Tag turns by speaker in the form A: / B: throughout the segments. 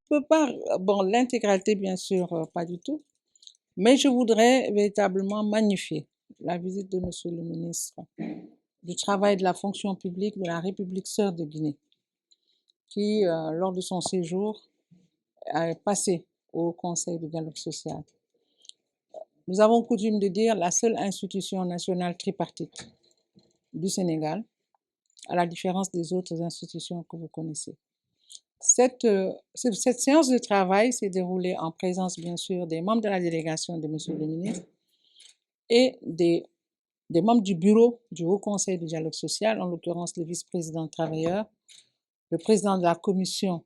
A: peux pas, bon, l'intégralité, bien sûr, pas du tout, mais je voudrais véritablement magnifier la visite de Monsieur le ministre du Travail et de la fonction publique de la République sœur de Guinée, qui, lors de son séjour, est passé au Conseil du dialogue social. Nous avons coutume de dire la seule institution nationale tripartite du Sénégal, à la différence des autres institutions que vous connaissez. Cette séance de travail s'est déroulée en présence, bien sûr, des membres de la délégation de Monsieur le ministre et des membres du bureau du Haut Conseil du dialogue social, en l'occurrence le vice-président travailleur, le président de la commission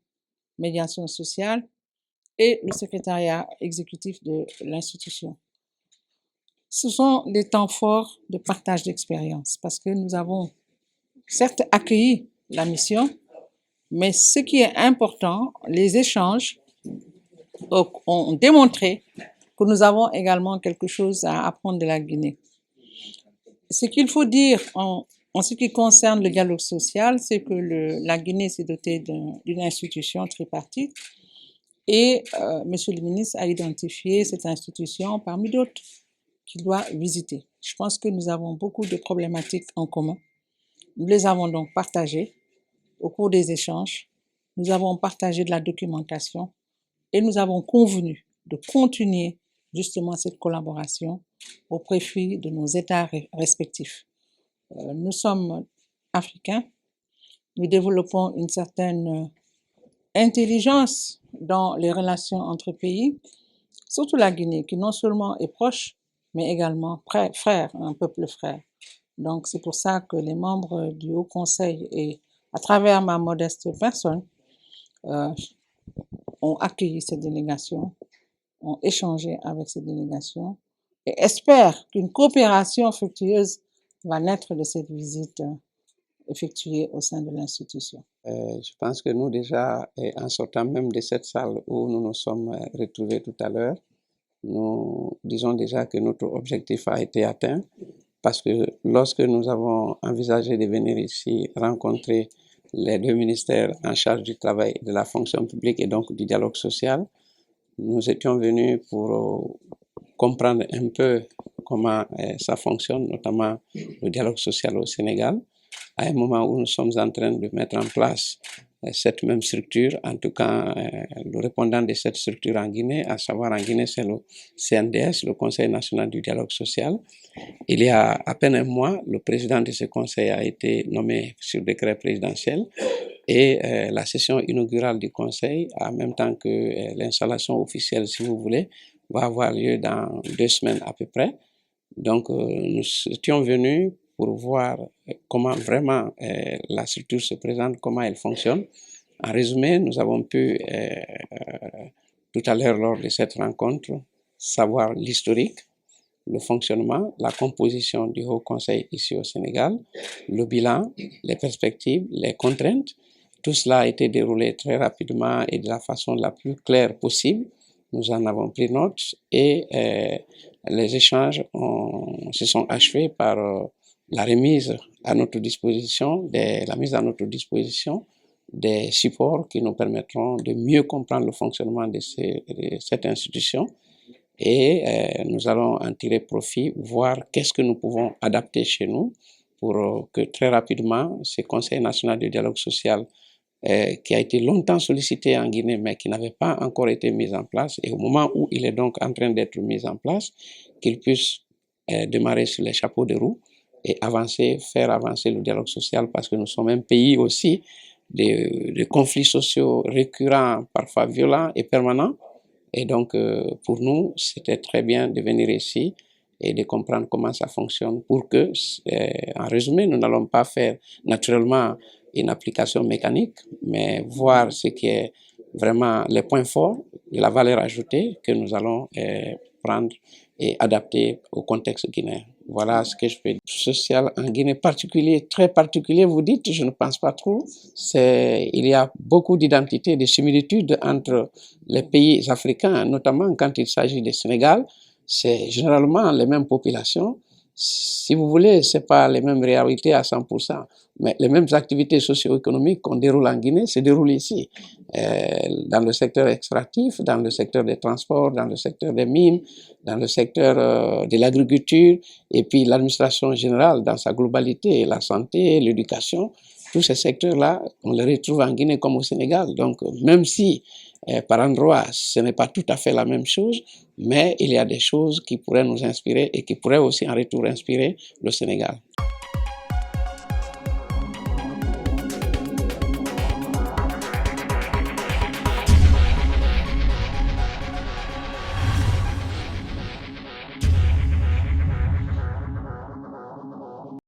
A: médiation sociale et le secrétariat exécutif de l'institution. Ce sont des temps forts de partage d'expérience parce que nous avons certes accueilli la mission, mais ce qui est important, les échanges ont démontré que nous avons également quelque chose à apprendre de la Guinée. Ce qu'il faut dire en ce qui concerne le dialogue social, c'est que la Guinée s'est dotée d'une institution tripartite et Monsieur le ministre a identifié cette institution parmi d'autres qu'il doit visiter. Je pense que nous avons beaucoup de problématiques en commun. Nous les avons donc partagées au cours des échanges. Nous avons partagé de la documentation et nous avons convenu de continuer justement cette collaboration au profit de nos États respectifs. Nous sommes africains, nous développons une certaine intelligence dans les relations entre pays, surtout la Guinée, qui non seulement est proche, mais également frère, un peuple frère. Donc c'est pour ça que les membres du Haut Conseil et à travers ma modeste personne ont accueilli cette délégation, ont échangé avec cette délégation et espèrent qu'une coopération fructueuse va naître de cette visite effectuée au sein de l'institution.
B: Je pense que nous déjà, en sortant même de cette salle où nous nous sommes retrouvés tout à l'heure, nous disons déjà que notre objectif a été atteint parce que lorsque nous avons envisagé de venir ici rencontrer les deux ministères en charge du travail et de la fonction publique et donc du dialogue social, nous étions venus pour comprendre un peu comment ça fonctionne, notamment le dialogue social au Sénégal, à un moment où nous sommes en train de mettre en place cette même structure, en tout cas le répondant de cette structure en Guinée, à savoir en Guinée c'est le CNDS, le Conseil national du dialogue social. Il y a à peine un mois, le président de ce conseil a été nommé sur décret présidentiel et la session inaugurale du conseil, en même temps que l'installation officielle, si vous voulez, va avoir lieu dans 2 semaines à peu près. Donc nous étions venus pour voir comment vraiment la structure se présente, comment elle fonctionne. En résumé, nous avons pu tout à l'heure lors de cette rencontre savoir l'historique, le fonctionnement, la composition du Haut Conseil ici au Sénégal, le bilan, les perspectives, les contraintes. Tout cela a été déroulé très rapidement et de la façon la plus claire possible. Nous en avons pris note et les échanges se sont achevés par la remise à notre disposition, la mise à notre disposition des supports qui nous permettront de mieux comprendre le fonctionnement de cette institution et nous allons en tirer profit, voir qu'est-ce que nous pouvons adapter chez nous pour que très rapidement ce Conseil national du dialogue social qui a été longtemps sollicité en Guinée mais qui n'avait pas encore été mis en place et au moment où il est donc en train d'être mis en place, qu'il puisse démarrer sur les chapeaux de roue et faire avancer le dialogue social parce que nous sommes un pays aussi de conflits sociaux récurrents, parfois violents et permanents. Et donc, pour nous, c'était très bien de venir ici et de comprendre comment ça fonctionne pour que, en résumé, nous n'allons pas faire naturellement une application mécanique, mais voir ce qui est vraiment les points forts de la valeur ajoutée que nous allons prendre et adapter au contexte guinéen. Voilà ce que je peux dire. Social en Guinée particulier, très particulier, vous dites, je ne pense pas trop. Il y a beaucoup d'identités, de similitudes entre les pays africains, notamment quand il s'agit du Sénégal. C'est généralement les mêmes populations, Si vous voulez, ce n'est pas les mêmes réalités à 100%, mais les mêmes activités socio-économiques qu'on déroule en Guinée se déroulent ici, dans le secteur extractif, dans le secteur des transports, dans le secteur des mines, dans le secteur de l'agriculture, et puis l'administration générale dans sa globalité, la santé, l'éducation. Tous ces secteurs-là, on les retrouve en Guinée comme au Sénégal. Donc, même si par endroits, ce n'est pas tout à fait la même chose, mais il y a des choses qui pourraient nous inspirer et qui pourraient aussi en retour inspirer le Sénégal.